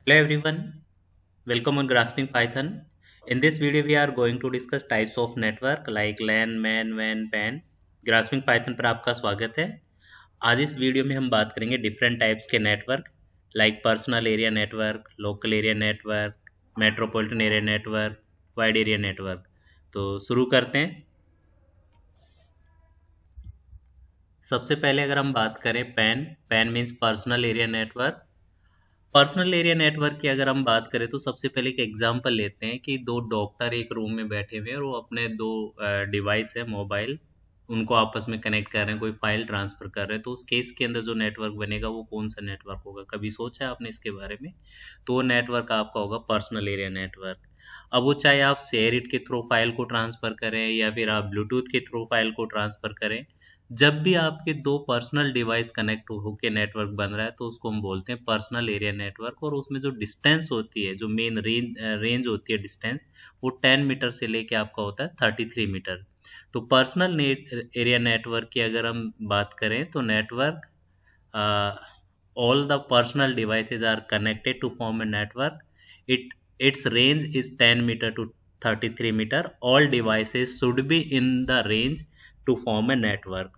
Hello everyone, welcome on Grasping Python. In this video, we are going to discuss types of network like LAN, MAN, WAN, PAN. Grasping Python पर आपका स्वागत है। आज इस video में हम बात करेंगे डिफरेंट टाइप्स के network like personal area network, local area network, metropolitan area network, wide area network. तो शुरू करते हैं। सबसे पहले अगर हम बात करें pan, pan means personal area network. Personal area network की अगर हम बात करें तो सबसे पहले एक एग्जांपल लेते हैं कि दो डॉक्टर एक रूम में बैठे हुए हैं और वो अपने दो डिवाइस है मोबाइल, उनको आपस में कनेक्ट कर रहे हैं, कोई फाइल ट्रांसफर कर रहे हैं। तो उस केस के अंदर जो नेटवर्क बनेगा वो कौन सा नेटवर्क होगा? कभी सोचा है आपने इसके बारे में? तो वो नेटवर्क आपका होगा पर्सनल एरिया नेटवर्क। अब वो चाहे आप शेयर इट के थ्रू फाइल को ट्रांसफर करें या फिर आप ब्लूटूथ के थ्रू फाइल को ट्रांसफर करें, जब भी आपके दो पर्सनल डिवाइस कनेक्ट होकर नेटवर्क बन रहा है तो उसको हम बोलते हैं पर्सनल एरिया नेटवर्क। और उसमें जो डिस्टेंस होती है, जो मेन रेंज होती है डिस्टेंस, वो 10 मीटर से लेके आपका होता है 33 मीटर। तो पर्सनल एरिया नेटवर्क की अगर हम बात करें तो network, all the personal devices are connected to form a network. Its range is 10 meter to 33 meter. All devices should be in the range to form a network.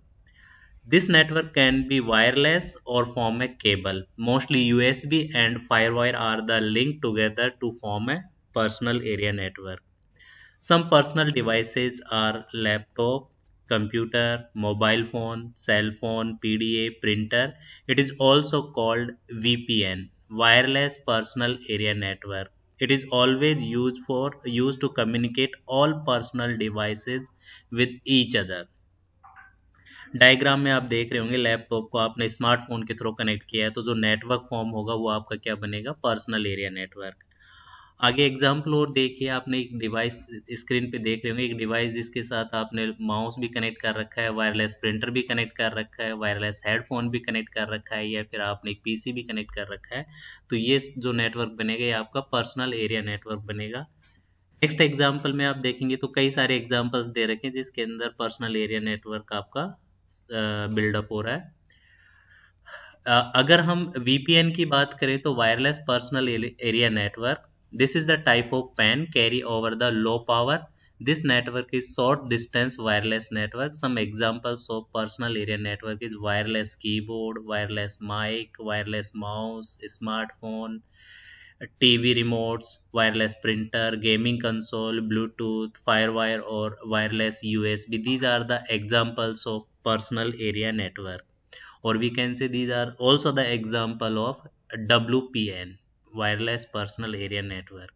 This network can be wireless or form a cable. Mostly USB and Firewire are the link together to form a personal area network. Some personal devices are laptop, computer, mobile phone, cell phone, PDA, printer. It is also called VPN, Wireless Personal Area Network. It is always used to communicate all personal devices with each other. Diagram में आप देख रहे होंगे laptop को आपने smartphone के through connect किया है, तो जो नेटवर्क फॉर्म होगा वो आपका क्या बनेगा? Personal area network. आगे एग्जाम्पल और देखिए, आपने एक डिवाइस स्क्रीन पे देख रहे होंगे, एक डिवाइस जिसके साथ आपने माउस भी कनेक्ट कर रखा है, वायरलेस प्रिंटर भी कनेक्ट कर रखा है, वायरलेस हेडफोन भी कनेक्ट कर रखा है, या फिर आपने एक पीसी भी कनेक्ट कर रखा है। तो ये जो नेटवर्क बनेगा ये आपका पर्सनल एरिया नेटवर्क बनेगा। नेक्स्ट एग्जाम्पल में आप देखेंगे तो कई सारे एग्जाम्पल्स दे रखे हैं जिसके अंदर पर्सनल एरिया नेटवर्क आपका बिल्डअप हो रहा है। अगर हम VPN की बात करें तो wireless personal area network, this is the type of PAN carry over the low power. This network is short distance wireless network. Some examples of personal area network is wireless keyboard, wireless mic, wireless mouse, smartphone, TV remotes, wireless printer, gaming console, Bluetooth, Firewire or wireless USB. These are the examples of personal area network. Or we can say these are also the example of WPN, wireless personal area network.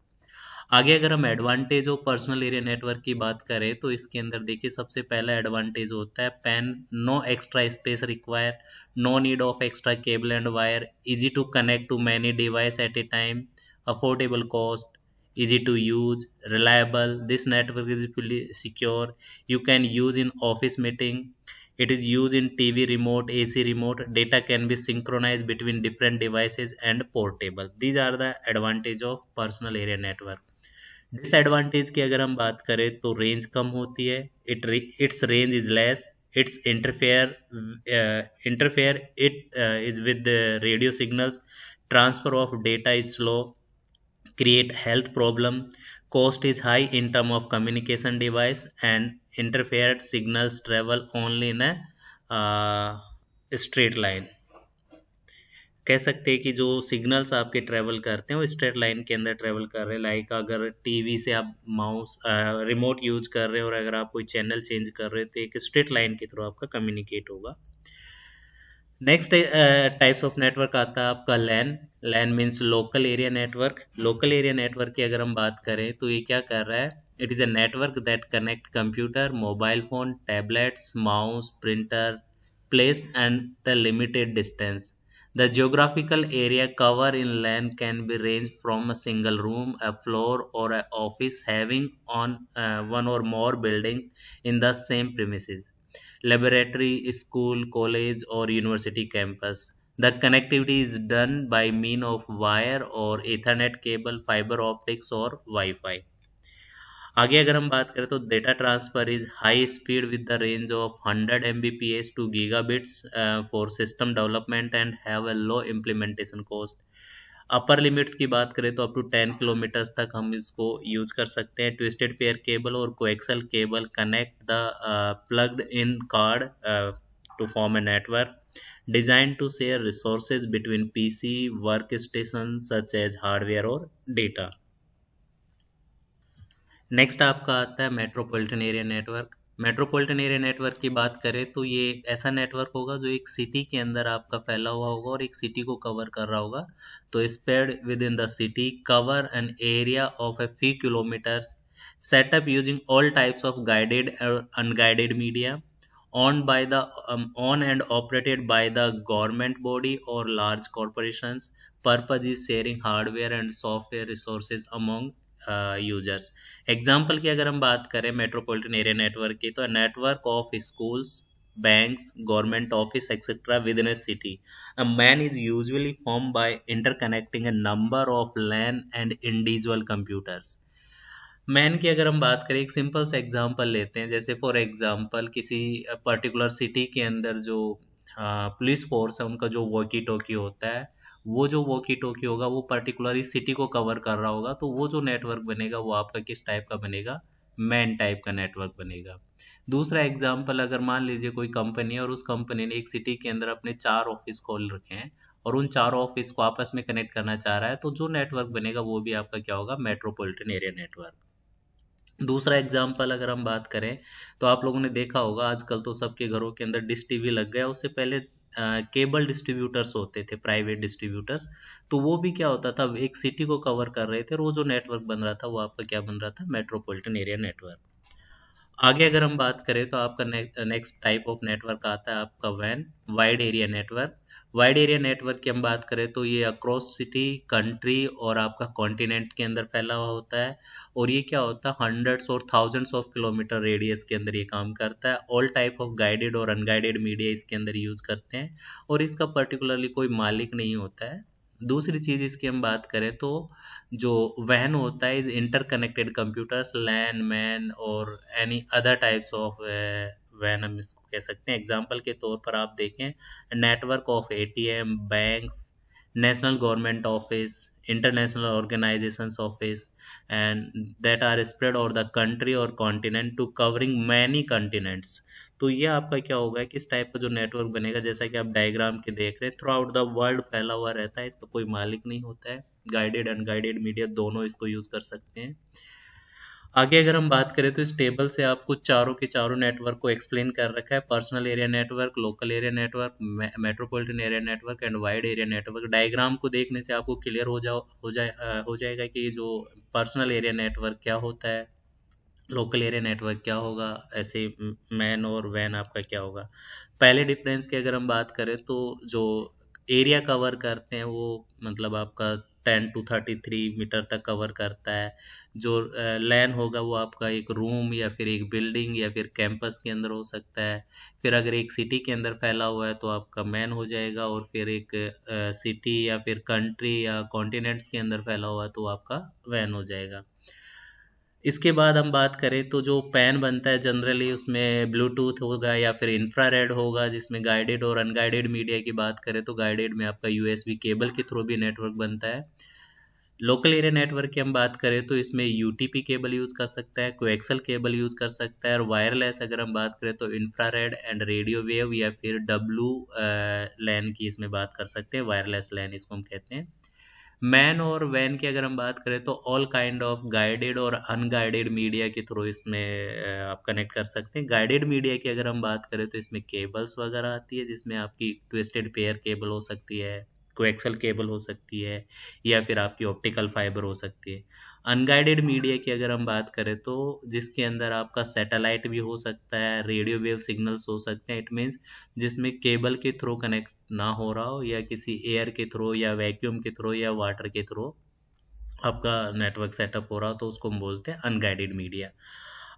आगे अगर हम advantage of personal area network की बात करें तो इसके अंदर देखिए सबसे पहला एडवांटेज होता है PAN, no extra space require, no need of extra cable and wire, easy to connect to many device at a time, affordable cost, easy to use, reliable. This network is fully secure. You can use in office meeting. It is used in TV remote, AC remote. Data can be synchronized between different devices and portable. These are the advantage of personal area network. Disadvantage की अगर हम बात करें तो range कम होती है, it's range is less, it's interfere it is with radio signals, transfer of data is slow, create health problem, cost is high in term of communication device, and interfered signals travel only in a straight line. कह सकते हैं कि जो signals आपके travel करते हैं वो straight line के अंदर ट्रेवल कर रहे हैं। लाइक अगर टीवी से आप माउस रिमोट यूज कर रहे हो और अगर आप कोई चैनल चेंज कर रहे हो तो एक स्ट्रेट लाइन के थ्रू आपका कम्युनिकेट होगा। नेक्स्ट टाइप्स ऑफ नेटवर्क आता है आपका LAN. LAN means local area network. Local area network की अगर हम बात करें तो ये क्या कर रहा है? It is a network that connect computer, mobile phone, tablets, mouse, printer placed at a limited distance. The geographical area covered in LAN can be ranged from a single room, a floor, or an office having on one or more buildings in the same premises, laboratory, school, college, or university campus. The connectivity is done by means of wire or Ethernet cable, fiber optics, or Wi-Fi. आगे अगर हम बात करें तो data transfer is high speed with the range of 100 Mbps to gigabits for system development and have a low implementation cost. Upper limits की बात करें तो अप टू 10 किलोमीटर्स तक हम इसको यूज कर सकते हैं। ट्विस्टेड पेयर केबल और coaxial cable connect the plugged in card to form a network designed to share resources between PC workstations such as hardware और data। नेक्स्ट आपका आता है metropolitan area network. Metropolitan area network की बात करें तो ये ऐसा नेटवर्क होगा जो एक सिटी के अंदर आपका फैला हुआ होगा और एक सिटी को कवर कर रहा होगा। तो spread within the city cover an area of a few kilometres set up using all types of guided और unguided media owned by the owned and operated by the government body or large corporations। Purpose is sharing hardware and software resources among users. Example की अगर हम बात करें metropolitan area network की, तो network of schools, banks, government office, etc. within a city. A man is usually formed by interconnecting a number of LAN and individual computers। Man की अगर हम बात करें, एक सिंपल सा एग्जांपल लेते हैं। जैसे फॉर एग्जांपल किसी पर्टिकुलर सिटी के अंदर जो पुलिस फोर्स है उनका जो वॉकी टॉकी होता है, वो जो वॉकी टॉकी होगा वो पर्टिकुलर इस सिटी को कवर कर रहा होगा। तो वो जो नेटवर्क बनेगा वो आपका किस टाइप का बनेगा? मैन टाइप का नेटवर्क बनेगा। दूसरा एग्जांपल, अगर मान लीजिए कोई कंपनी है और उस कंपनी ने एक सिटी के अंदर अपने 4 ऑफिस खोल रखे हैं और उन चारों ऑफिस को आपस में कनेक्ट करना चाह रहा है, तो जो नेटवर्क बनेगा वो भी आपका क्या होगा? Metropolitan area network. दूसरा एग्जाम्पल अगर हम बात करें तो आप लोगों ने देखा होगा आजकल तो सबके घरों के अंदर डिश टीवी लग गया। उससे पहले केबल डिस्ट्रीब्यूटर्स होते थे, प्राइवेट डिस्ट्रीब्यूटर्स। तो वो भी क्या होता था, एक सिटी को कवर कर रहे थे और वो जो नेटवर्क बन रहा था वो आपका क्या बन रहा था? Metropolitan area network. आगे अगर हम बात करें तो आपका नेक्स्ट टाइप ऑफ नेटवर्क आता है आपका वैन, wide area network. Wide area network की हम बात करें तो ये अक्रॉस सिटी, कंट्री और आपका कॉन्टिनेंट के अंदर फैला हुआ होता है। और ये क्या होता है? हंड्रेड्स और थाउजेंड्स ऑफ किलोमीटर रेडियस के अंदर ये काम करता है। ऑल टाइप ऑफ गाइडेड और अनगाइडेड मीडिया इसके अंदर यूज करते हैं और इसका पर्टिकुलरली कोई मालिक नहीं होता है। दूसरी चीज इसकी हम बात करें तो जो वैन होता है is interconnected computers, LAN, MAN और एनी अदर टाइप्स ऑफ वैन हम इसको कह सकते हैं। एग्जांपल के तौर पर आप देखें, network of ATM, banks, national government office, international organisations office and that are spread over the country और continent to covering many continents. तो ये आपका क्या होगा, किस टाइप का जो नेटवर्क बनेगा, जैसा कि आप डायग्राम के देख रहे हैं, थ्रू आउट द वर्ल्ड फैला हुआ रहता है। इसका कोई मालिक नहीं होता है। गाइडेड अनगाइडेड मीडिया दोनों इसको यूज कर सकते हैं। आगे अगर हम बात करें तो इस टेबल से आपको चारों के चारों नेटवर्क को एक्सप्लेन कर रखा है। Personal area network, local area network, metropolitan area network and wide area network. Diagram को देखने से आपको क्लियर हो जाएगा कि जो पर्सनल एरिया नेटवर्क क्या होता है, लोकल एरिया नेटवर्क क्या होगा, ऐसे मैन और वैन आपका क्या होगा। पहले डिफरेंस की अगर हम बात करें तो जो एरिया कवर करते हैं वो मतलब आपका 10 to 33 मीटर तक कवर करता है। जो लैन होगा वो आपका एक रूम या फिर एक बिल्डिंग या फिर कैंपस के अंदर हो सकता है। फिर अगर एक सिटी के अंदर फैला हुआ है तो आपका मैन हो जाएगा, और फिर एक सिटी या फिर कंट्री या कॉन्टिनेंट्स के अंदर फैला हुआ है तो आपका वैन हो जाएगा। इसके बाद हम बात करें तो जो पैन बनता है जनरली उसमें ब्लूटूथ होगा या फिर इंफ्रारेड होगा। जिसमें गाइडेड और अनगाइडेड मीडिया की बात करें तो गाइडेड में आपका यूएसबी केबल के थ्रू भी नेटवर्क बनता है। लोकल एरिया नेटवर्क की हम बात करें तो इसमें यूटीपी केबल यूज कर सकता है, कोएक्सल केबल यूज कर सकता है, और वायरलेस अगर हम बात करें तो इंफ्रारेड एंड रेडियो वेव या फिर डब्लू लैन की इसमें बात कर सकते हैं। वायरलेस लैन इसको हम कहते हैं। मैन और वैन की अगर हम बात करें तो ऑल काइंड ऑफ गाइडेड और अनगाइडेड मीडिया के थ्रू इसमें आप कनेक्ट कर सकते हैं। गाइडेड मीडिया की अगर हम बात करें तो इसमें केबल्स वगैरह आती है, जिसमें आपकी ट्विस्टेड पेयर केबल हो सकती है, कोएक्सल केबल हो सकती है, या फिर आपकी ऑप्टिकल फाइबर हो सकती है। अनगाइडेड मीडिया की अगर हम बात करें तो जिसके अंदर आपका सैटेलाइट भी हो सकता है, रेडियो वेव सिग्नल्स हो सकते हैं। इट मीन्स जिसमें केबल के थ्रू कनेक्ट ना हो रहा हो, या किसी एयर के थ्रू या वैक्यूम के थ्रू या वाटर के थ्रू आपका नेटवर्क सेटअप हो रहा हो, तो उसको हम बोलते हैं अनगाइडेड मीडिया।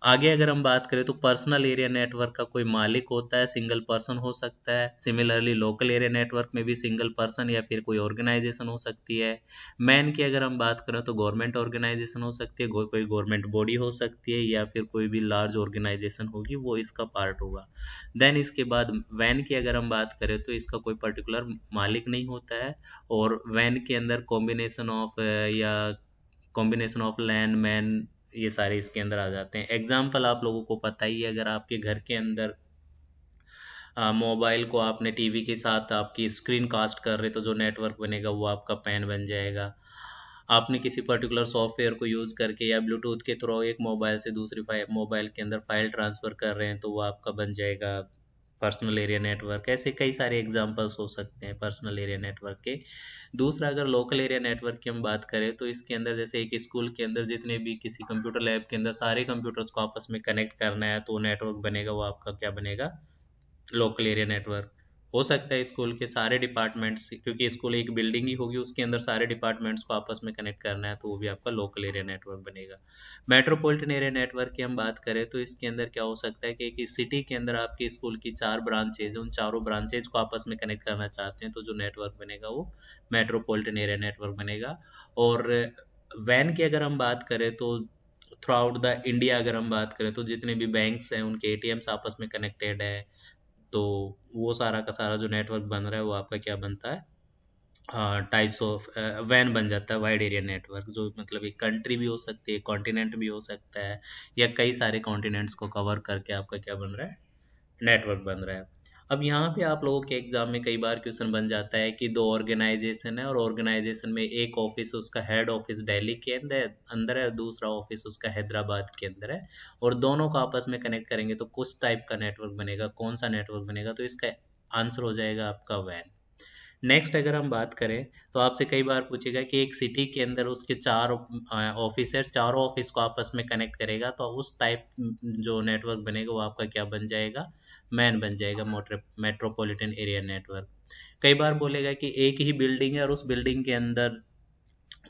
आगे अगर हम बात करें तो पर्सनल एरिया नेटवर्क का कोई मालिक होता है, सिंगल पर्सन हो सकता है। सिमिलरली लोकल एरिया नेटवर्क में भी सिंगल पर्सन या फिर कोई ऑर्गेनाइजेशन हो सकती है। मैन की अगर हम बात करें तो गवर्नमेंट ऑर्गेनाइजेशन हो सकती है, कोई गवर्नमेंट बॉडी हो सकती है, या फिर कोई भी लार्ज ऑर्गेनाइजेशन होगी वो इसका पार्ट होगा। देन इसके बाद वैन की अगर हम बात करें तो इसका कोई पर्टिकुलर मालिक नहीं होता है, और वैन के अंदर कॉम्बिनेशन ऑफ या कॉम्बिनेशन ऑफ लैन मैन ये सारे इसके अंदर आ जाते हैं। एग्जाम्पल आप लोगों को पता ही है, अगर आपके घर के अंदर मोबाइल को आपने टीवी के साथ आपकी स्क्रीन कास्ट कर रहे तो जो नेटवर्क बनेगा वो आपका पैन बन जाएगा। आपने किसी पर्टिकुलर सॉफ्टवेयर को यूज़ करके या ब्लूटूथ के थ्रू एक मोबाइल से दूसरी मोबाइल के अंदर फाइल ट्रांसफ़र कर रहे हैं तो वो आपका बन जाएगा पर्सनल एरिया नेटवर्क। ऐसे कई सारे एग्जांपल्स हो सकते हैं पर्सनल एरिया नेटवर्क के। दूसरा, अगर लोकल एरिया नेटवर्क की हम बात करें तो इसके अंदर जैसे एक स्कूल के अंदर जितने भी किसी कंप्यूटर लैब के अंदर सारे कंप्यूटर्स को आपस में कनेक्ट करना है तो नेटवर्क बनेगा, वो आपका क्या बनेगा, लोकल एरिया नेटवर्क। हो सकता है स्कूल के सारे डिपार्टमेंट्स, क्योंकि स्कूल एक बिल्डिंग ही होगी, उसके अंदर सारे डिपार्टमेंट्स को आपस में कनेक्ट करना है तो वो भी आपका लोकल एरिया नेटवर्क बनेगा। मेट्रोपॉलिटन एरिया नेटवर्क की हम बात करें तो इसके अंदर क्या हो सकता है कि एक सिटी के अंदर आपकी स्कूल की 4 ब्रांचेज है, उन चारों ब्रांचेज को आपस में कनेक्ट करना चाहते हैं तो जो नेटवर्क बनेगा वो मेट्रोपॉलिटन एरिया नेटवर्क बनेगा। और वैन की अगर हम बात करें तो थ्रू आउट द इंडिया अगर हम बात करें तो जितने भी बैंक्स हैं उनके एटीएम्स आपस में कनेक्टेड है, तो वो सारा का सारा जो नेटवर्क बन रहा है वो आपका क्या बनता है, टाइप्स ऑफ वैन बन जाता है, वाइड एरिया नेटवर्क, जो मतलब एक कंट्री भी हो सकती है, कॉन्टिनेंट भी हो सकता है, या कई सारे कॉन्टिनेंट्स को कवर करके आपका क्या बन रहा है, नेटवर्क बन रहा है। अब यहाँ पे आप लोगों के एग्जाम में कई बार क्वेश्चन बन जाता है कि दो ऑर्गेनाइजेशन है और ऑर्गेनाइजेशन में एक ऑफिस उसका हेड ऑफिस दिल्ली के अंदर अंदर है, दूसरा ऑफिस उसका हैदराबाद के अंदर है, और दोनों को आपस में कनेक्ट करेंगे तो कुछ टाइप का नेटवर्क बनेगा, कौन सा नेटवर्क बनेगा, तो इसका आंसर हो जाएगा आपका वैन। नेक्स्ट अगर हम बात करें तो आपसे कई बार पूछेगा कि एक सिटी के अंदर उसके 4 ऑफिस है, चारों ऑफिस को आपस में कनेक्ट करेगा तो उस टाइप जो नेटवर्क बनेगा वो आपका क्या बन जाएगा, मैन बन जाएगा, मेट्रोपॉलिटन एरिया नेटवर्क। कई बार बोलेगा कि एक ही बिल्डिंग है और उस बिल्डिंग के अंदर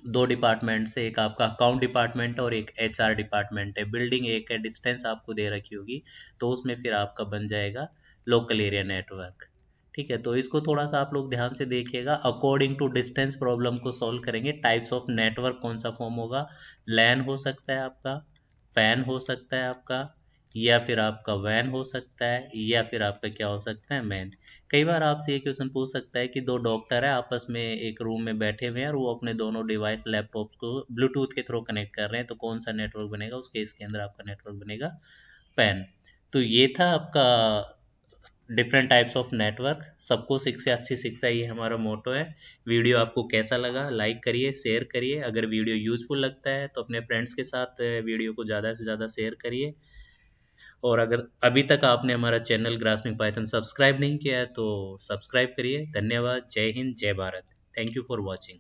दो डिपार्टमेंट से, एक आपका अकाउंट डिपार्टमेंट है और एक एचआर डिपार्टमेंट है, बिल्डिंग एक है, डिस्टेंस आपको दे रखी होगी, तो उसमें फिर आपका बन जाएगा लोकल एरिया नेटवर्क। ठीक है, तो इसको थोड़ा सा आप लोग ध्यान से देखिएगा, अकॉर्डिंग टू डिस्टेंस प्रॉब्लम को सॉल्व करेंगे। टाइप्स ऑफ नेटवर्क कौन सा फॉर्म होगा, लैन हो सकता है आपका, पैन हो सकता है आपका, या फिर आपका वैन हो सकता है, या फिर आपका क्या हो सकता है, मैन। कई बार आपसे ये क्वेश्चन पूछ सकता है कि दो डॉक्टर है आपस में एक रूम में बैठे हुए हैं और वो अपने दोनों डिवाइस लैपटॉप्स को ब्लूटूथ के थ्रू कनेक्ट कर रहे हैं, तो कौन सा नेटवर्क बनेगा, उस केस के अंदर आपका नेटवर्क बनेगा पैन। तो ये था आपका डिफरेंट टाइप्स ऑफ नेटवर्क। सबको शिक्षा अच्छी शिक्षा, ये हमारा मोटो है। वीडियो आपको कैसा लगा, लाइक करिए, शेयर करिए। अगर वीडियो यूजफुल लगता है तो अपने फ्रेंड्स के साथ वीडियो को ज़्यादा से ज़्यादा शेयर करिए। और अगर अभी तक आपने हमारा चैनल ग्रास्पिंग पाइथन सब्सक्राइब नहीं किया है तो सब्सक्राइब करिए। धन्यवाद। जय हिंद, जय Bharat. Thank you for watching.